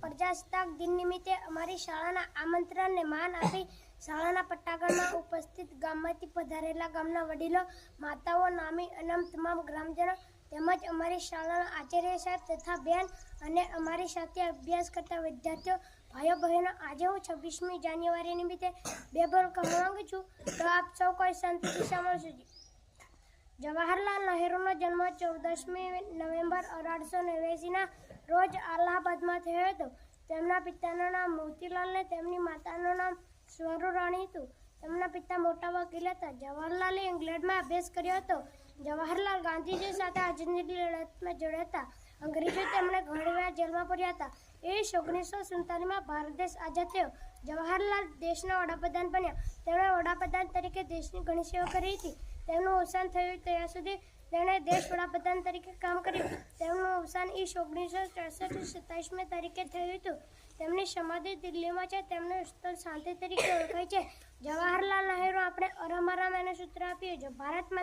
પ્રજાસત્તાક દિન નિમિત્તે અમારી શાળાના આમંત્રણને માન આપી શાળાના પટ્ટાગણમાં ઉપસ્થિત ગામમાંથી પધારેલા ગામના વડીલો, માતાઓ, નામી અનામ તમામ ગ્રામજનો તેમજ અમારી શાળાના આચાર્ય સાહેબ તથા બેન અને અમારી સાથે અભ્યાસ કરતા વિદ્યાર્થીઓ, ભાઈઓ બહેનો, આજે હું 26મી જાન્યુઆરી નિમિત્તે બે બોલ કહેવા માંગુ છું, તો આપ સૌ કોઈ શાંતિથી સાંભળજો. જવાહરલાલ નહેરુનો જન્મ 14મી નવેમ્બર 1889ના રોજ અલ્હાબાદમાં થયો હતો. તેમના પિતાનું નામ મોતીલાલ ને તેમની માતાનું નામ સ્વરૂરાણી હતું. તેમના પિતા મોટા વકીલ હતા. જવાહરલાલે ઇંગ્લેન્ડમાં અભ્યાસ કર્યો હતો. જવાહરલાલ ગાંધીજી સાથે આઝાદીની લડતમાં જોડાયા હતા. અંગ્રેજો તેમણે ઘણીવાર જેલમાં પૂર્યા હતા. 1947માં ભારત દેશ આઝાદ થયો. જવાહરલાલ દેશના વડાપ્રધાન બન્યા. તેમણે વડાપ્રધાન તરીકે દેશની ઘણી સેવા કરી હતી. તેમનું અવસાન થયું ત્યાં સુધી તેણે દેશ વડાપ્રધાન તરીકે કામ કર્યું. તેમનું અવસાન 1964 27મી તારીખે થયું હતું. તેમની સમાધિ દિલ્હીમાં છે. તેમનું સ્થળ શાંતિ તરીકે ઓળખાય છે. જવાહરલાલ નહેરુ આપણે અરમ અરમ એને સૂત્ર આપ્યું છે. ભારત માતા